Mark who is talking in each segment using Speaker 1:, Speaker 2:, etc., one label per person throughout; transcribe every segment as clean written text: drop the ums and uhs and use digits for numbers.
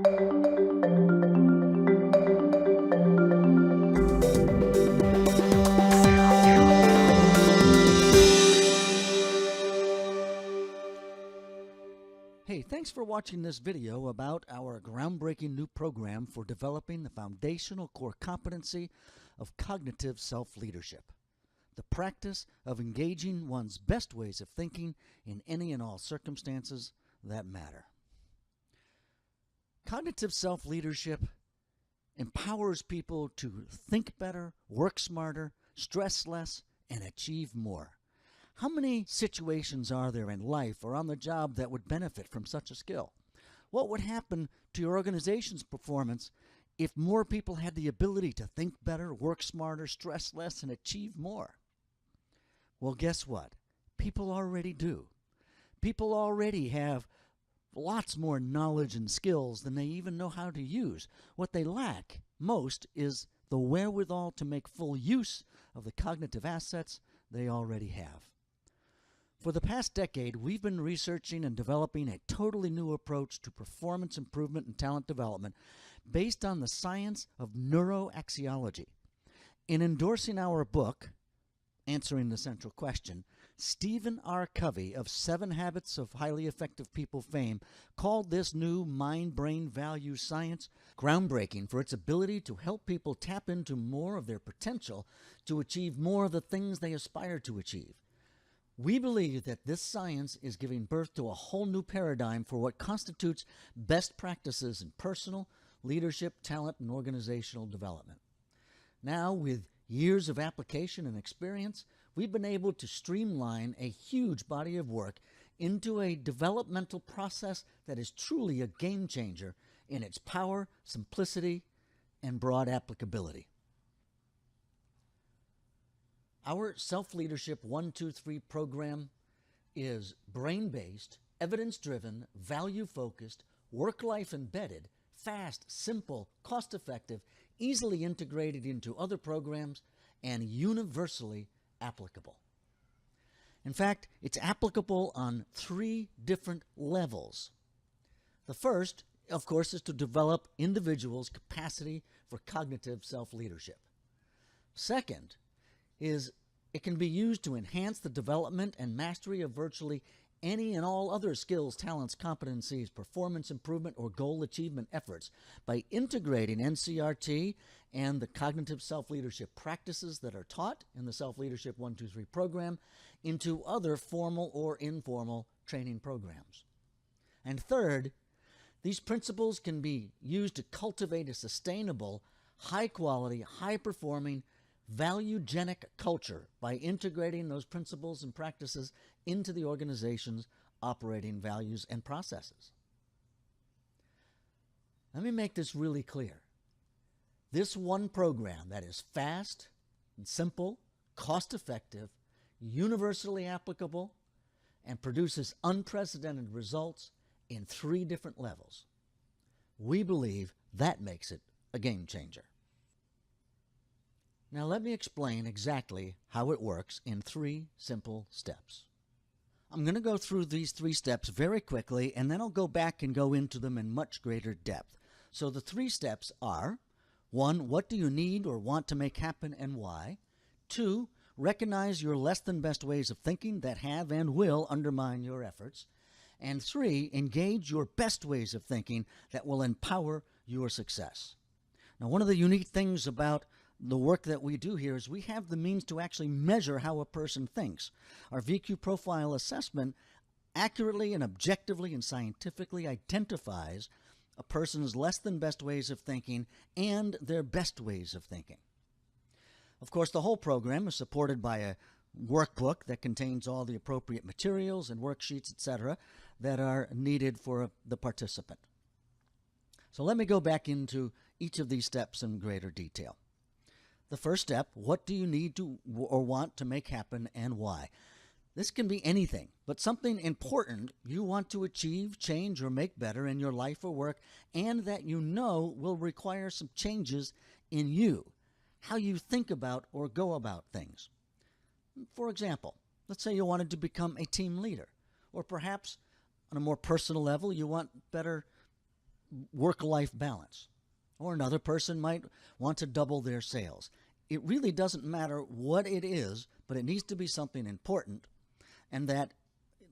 Speaker 1: Hey, thanks for watching this video about our groundbreaking new program for developing the foundational core competency of cognitive self-leadership, the practice of engaging one's best ways of thinking in any and all circumstances that matter. Cognitive self-leadership empowers people to think better, work smarter, stress less, and achieve more. How many situations are there in life or on the job that would benefit from such a skill? What would happen to your organization's performance if more people had the ability to think better, work smarter, stress less, and achieve more? Well, guess what? People already do. People already have lots more knowledge and skills than they even know how to use. What they lack most is the wherewithal to make full use of the cognitive assets they already have. For the past decade, we've been researching and developing a totally new approach to performance improvement and talent development based on the science of neuro-axiology. In endorsing our book, Answering the Central Question, Stephen R. Covey of 7 Habits of Highly Effective People fame called this new mind-brain value science groundbreaking for its ability to help people tap into more of their potential to achieve more of the things they aspire to achieve. We believe that this science is giving birth to a whole new paradigm for what constitutes best practices in personal, leadership, talent, and organizational development. Now, with years of application and experience, we've been able to streamline a huge body of work into a developmental process that is truly a game changer in its power, simplicity, and broad applicability. Our Self-Leadership 123 program is brain-based, evidence-driven, value-focused, work-life embedded, fast, simple, cost-effective, easily integrated into other programs, and universally applicable. In fact, it's applicable on 3 different levels. The first, of course, is to develop individuals' capacity for cognitive self-leadership. Second, is it can be used to enhance the development and mastery of virtually any and all other skills, talents, competencies, performance improvement, or goal achievement efforts by integrating NCRT and the cognitive self-leadership practices that are taught in the Self-Leadership 123 program into other formal or informal training programs. And third, these principles can be used to cultivate a sustainable, high-quality, high-performing, value-genic culture by integrating those principles and practices into the organization's operating values and processes. Let me make this really clear. This one program that is fast and simple, cost-effective, universally applicable, and produces unprecedented results in 3 different levels. We believe that makes it a game changer. Now let me explain exactly how it works in 3 simple steps. I'm going to go through these 3 steps very quickly, and then I'll go back and go into them in much greater depth. So the 3 steps are: 1, what do you need or want to make happen and why? 2, recognize your less than best ways of thinking that have and will undermine your efforts. And 3, engage your best ways of thinking that will empower your success. Now, one of the unique things about the work that we do here is we have the means to actually measure how a person thinks. Our VQ profile assessment accurately and objectively and scientifically identifies a person's less than best ways of thinking and their best ways of thinking. Of course, the whole program is supported by a workbook that contains all the appropriate materials and worksheets, etc., that are needed for the participant. So let me go back into each of these steps in greater detail. The first step, what do you need to or want to make happen and why? This can be anything, but something important you want to achieve, change, or make better in your life or work, and that you know will require some changes in you, how you think about or go about things. For example, let's say you wanted to become a team leader, or perhaps on a more personal level, you want better work-life balance. Or another person might want to double their sales. It really doesn't matter what it is, but it needs to be something important and that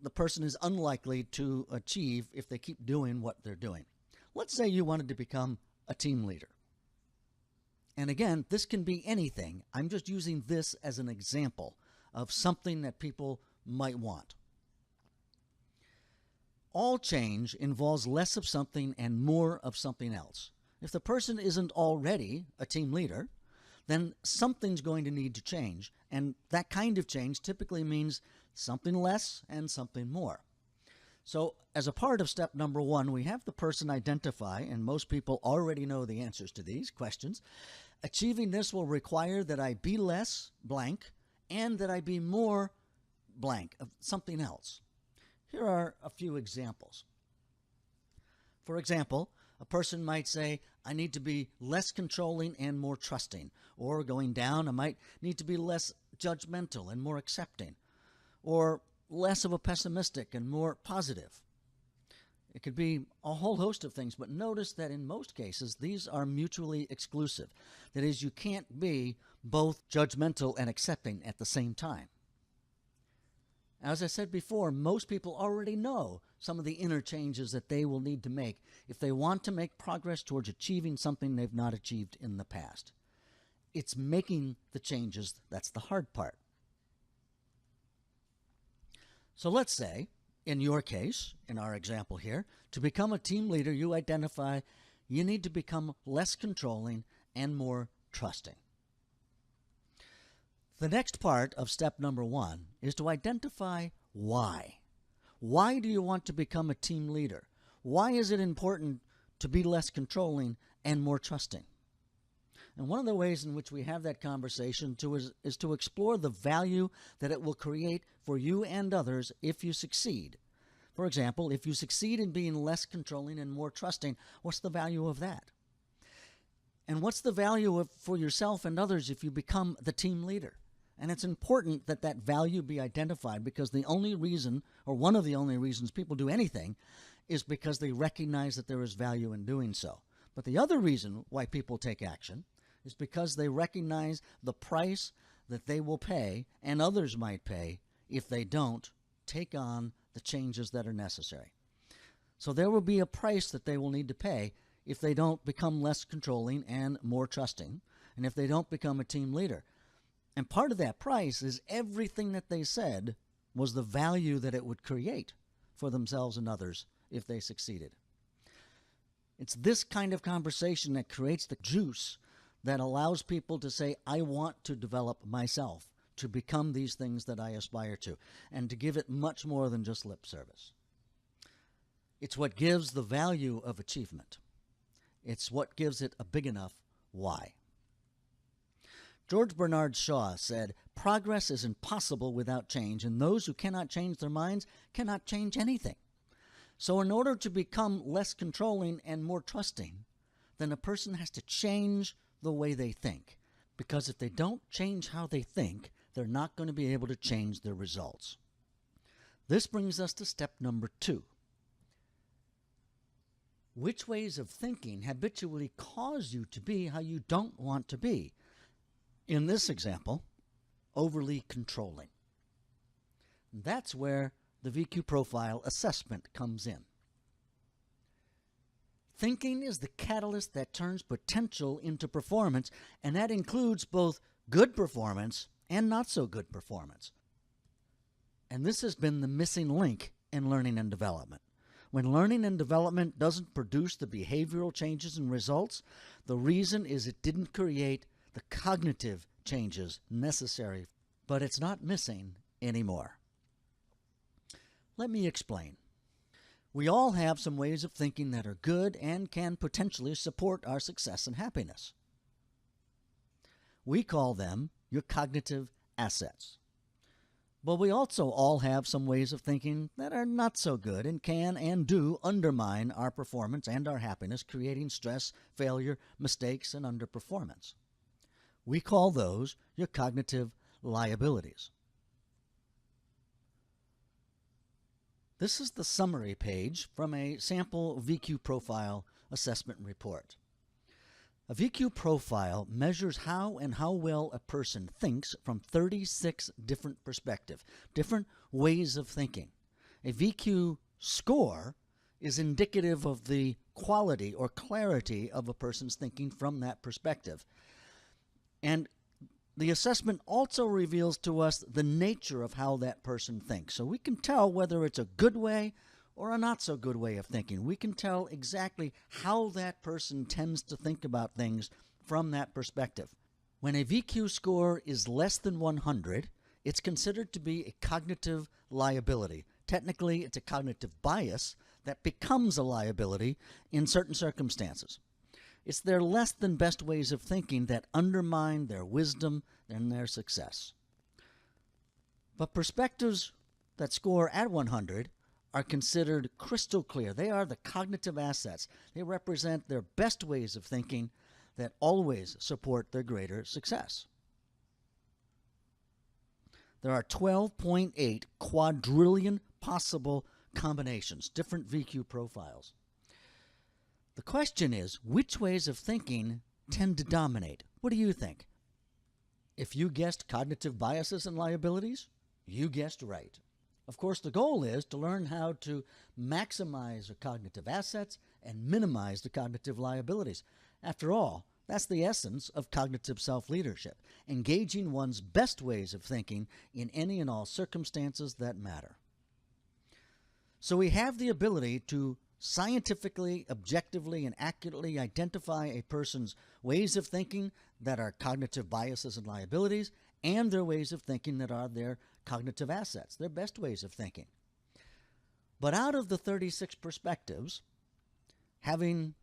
Speaker 1: the person is unlikely to achieve if they keep doing what they're doing. Let's say you wanted to become a team leader. And again, this can be anything. I'm just using this as an example of something that people might want. All change involves less of something and more of something else. If the person isn't already a team leader, then something's going to need to change, and that kind of change typically means something less and something more. So as a part of step number 1, we have the person identify, and most people already know the answers to these questions. Achieving this will require that I be less blank and that I be more blank of something else. Here are a few examples. For example, a person might say, I need to be less controlling and more trusting. Or going down, I might need to be less judgmental and more accepting. Or less of a pessimistic and more positive. It could be a whole host of things, but notice that in most cases, these are mutually exclusive. That is, you can't be both judgmental and accepting at the same time. As I said before, most people already know some of the inner changes that they will need to make if they want to make progress towards achieving something they've not achieved in the past. It's making the changes that's the hard part. So let's say, in your case, in our example here, to become a team leader, you identify you need to become less controlling and more trusting. The next part of step number 1 is to identify why. Why do you want to become a team leader? Why is it important to be less controlling and more trusting? And one of the ways in which we have that conversation is to explore the value that it will create for you and others if you succeed. For example, if you succeed in being less controlling and more trusting, what's the value of that? And what's the value for yourself and others if you become the team leader? And it's important that that value be identified, because the only reason, or one of the only reasons people do anything, is because they recognize that there is value in doing so. But the other reason why people take action is because they recognize the price that they will pay and others might pay if they don't take on the changes that are necessary. So there will be a price that they will need to pay if they don't become less controlling and more trusting, and if they don't become a team leader. And part of that price is everything that they said was the value that it would create for themselves and others if they succeeded. It's this kind of conversation that creates the juice that allows people to say, I want to develop myself to become these things that I aspire to, and to give it much more than just lip service. It's what gives the value of achievement. It's what gives it a big enough why. George Bernard Shaw said, progress is impossible without change, and those who cannot change their minds cannot change anything. So in order to become less controlling and more trusting, then a person has to change the way they think. Because if they don't change how they think, they're not going to be able to change their results. This brings us to step number 2. Which ways of thinking habitually cause you to be how you don't want to be? In this example, overly controlling. That's where the VQ profile assessment comes in. Thinking is the catalyst that turns potential into performance, and that includes both good performance and not so good performance. And this has been the missing link in learning and development. When learning and development doesn't produce the behavioral changes and results, the reason is it didn't create the cognitive changes necessary, but it's not missing anymore. Let me explain. We all have some ways of thinking that are good and can potentially support our success and happiness. We call them your cognitive assets. But we also all have some ways of thinking that are not so good and can and do undermine our performance and our happiness, creating stress, failure, mistakes, and underperformance. We call those your cognitive liabilities. This is the summary page from a sample VQ profile assessment report. A VQ profile measures how and how well a person thinks from 36 different perspectives, different ways of thinking. A VQ score is indicative of the quality or clarity of a person's thinking from that perspective. And the assessment also reveals to us the nature of how that person thinks. So we can tell whether it's a good way or a not so good way of thinking. We can tell exactly how that person tends to think about things from that perspective. When a VQ score is less than 100, it's considered to be a cognitive liability. Technically, it's a cognitive bias that becomes a liability in certain circumstances. It's their less than best ways of thinking that undermine their wisdom and their success. But perspectives that score at 100 are considered crystal clear. They are the cognitive assets. They represent their best ways of thinking that always support their greater success. There are 12.8 quadrillion possible combinations, different VQ profiles. The question is, which ways of thinking tend to dominate? What do you think? If you guessed cognitive biases and liabilities, you guessed right. Of course, the goal is to learn how to maximize the cognitive assets and minimize the cognitive liabilities. After all, that's the essence of cognitive self-leadership, engaging one's best ways of thinking in any and all circumstances that matter. So we have the ability to scientifically, objectively, and accurately identify a person's ways of thinking that are cognitive biases and liabilities, and their ways of thinking that are their cognitive assets, their best ways of thinking. But out of the 36 perspectives, having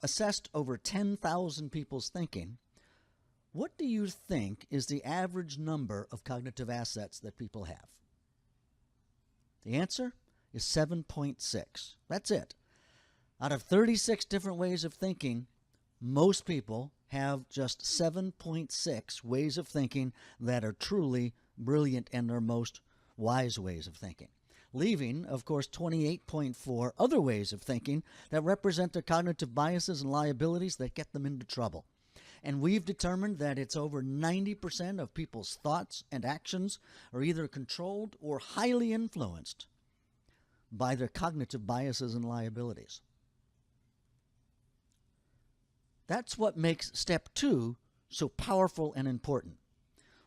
Speaker 1: assessed over 10,000 people's thinking, what do you think is the average number of cognitive assets that people have? The answer is 7.6. That's it. Out of 36 different ways of thinking, most people have just 7.6 ways of thinking that are truly brilliant and their most wise ways of thinking, leaving, of course, 28.4 other ways of thinking that represent their cognitive biases and liabilities that get them into trouble. And we've determined that it's over 90% of people's thoughts and actions are either controlled or highly influenced by their cognitive biases and liabilities. That's what makes step 2 so powerful and important.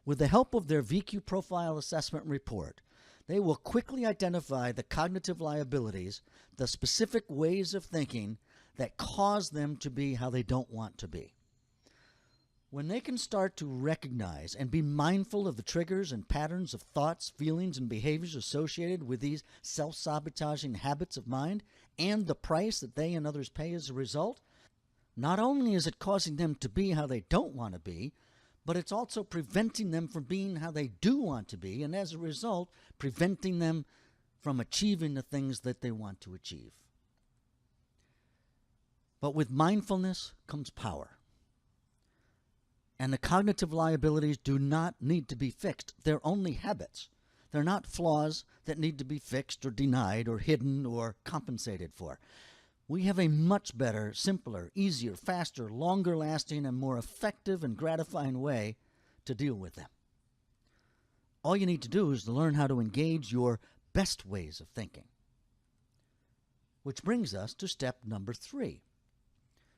Speaker 1: With the help of their VQ profile assessment report, they will quickly identify the cognitive liabilities, the specific ways of thinking that cause them to be how they don't want to be. When they can start to recognize and be mindful of the triggers and patterns of thoughts, feelings, and behaviors associated with these self-sabotaging habits of mind and the price that they and others pay as a result, not only is it causing them to be how they don't want to be, but it's also preventing them from being how they do want to be, and as a result, preventing them from achieving the things that they want to achieve. But with mindfulness comes power. And the cognitive liabilities do not need to be fixed. They're only habits. They're not flaws that need to be fixed or denied or hidden or compensated for. We have a much better, simpler, easier, faster, longer-lasting, and more effective and gratifying way to deal with them. All you need to do is to learn how to engage your best ways of thinking. Which brings us to step number 3.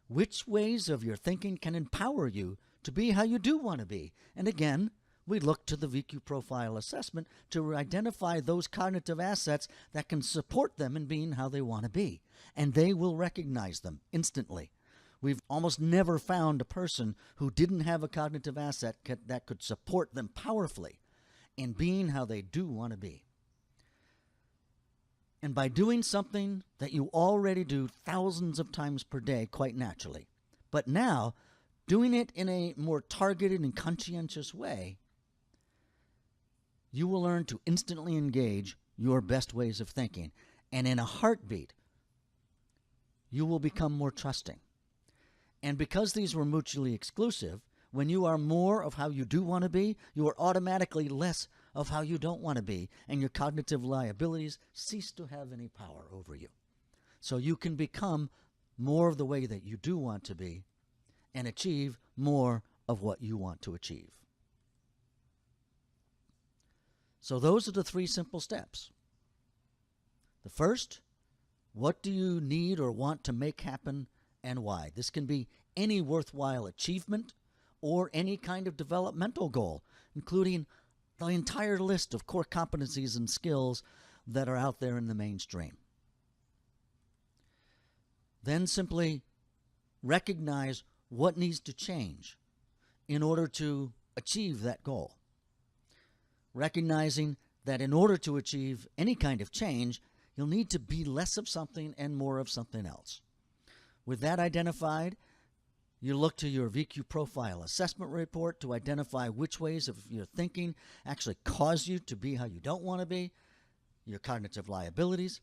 Speaker 1: Which ways of your thinking can empower you to be how you do want to be? And again, we look to the VQ profile assessment to identify those cognitive assets that can support them in being how they want to be. And they will recognize them instantly. We've almost never found a person who didn't have a cognitive asset that could support them powerfully in being how they do want to be. And by doing something that you already do thousands of times per day quite naturally, but now doing it in a more targeted and conscientious way, you will learn to instantly engage your best ways of thinking. And in a heartbeat, you will become more trusting. And because these were mutually exclusive, when you are more of how you do want to be, you are automatically less of how you don't want to be, and your cognitive liabilities cease to have any power over you. So you can become more of the way that you do want to be and achieve more of what you want to achieve. So those are the 3 simple steps. The first, what do you need or want to make happen and why? This can be any worthwhile achievement or any kind of developmental goal, including the entire list of core competencies and skills that are out there in the mainstream. Then simply recognize what needs to change in order to achieve that goal. Recognizing that in order to achieve any kind of change, you'll need to be less of something and more of something else. With that identified, you look to your VQ profile assessment report to identify which ways of your thinking actually cause you to be how you don't want to be, your cognitive liabilities,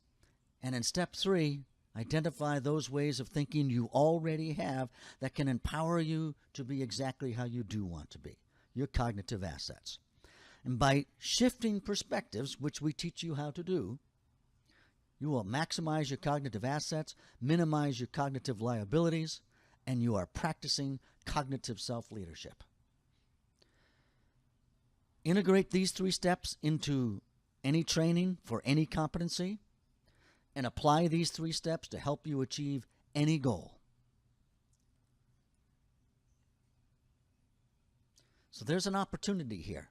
Speaker 1: and in step 3, identify those ways of thinking you already have that can empower you to be exactly how you do want to be, your cognitive assets. And by shifting perspectives, which we teach you how to do, you will maximize your cognitive assets, minimize your cognitive liabilities, and you are practicing cognitive self-leadership. Integrate these 3 steps into any training for any competency, and apply these 3 steps to help you achieve any goal. So there's an opportunity here.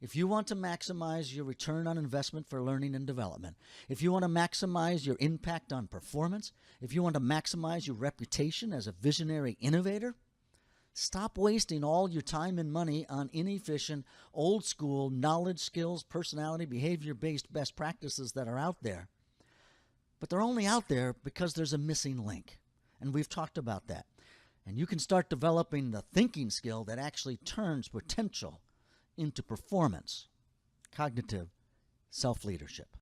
Speaker 1: If you want to maximize your return on investment for learning and development, if you want to maximize your impact on performance, if you want to maximize your reputation as a visionary innovator, stop wasting all your time and money on inefficient, old-school knowledge, skills, personality, behavior-based best practices that are out there. But they're only out there because there's a missing link, and we've talked about that. And you can start developing the thinking skill that actually turns potential into performance, cognitive self-leadership.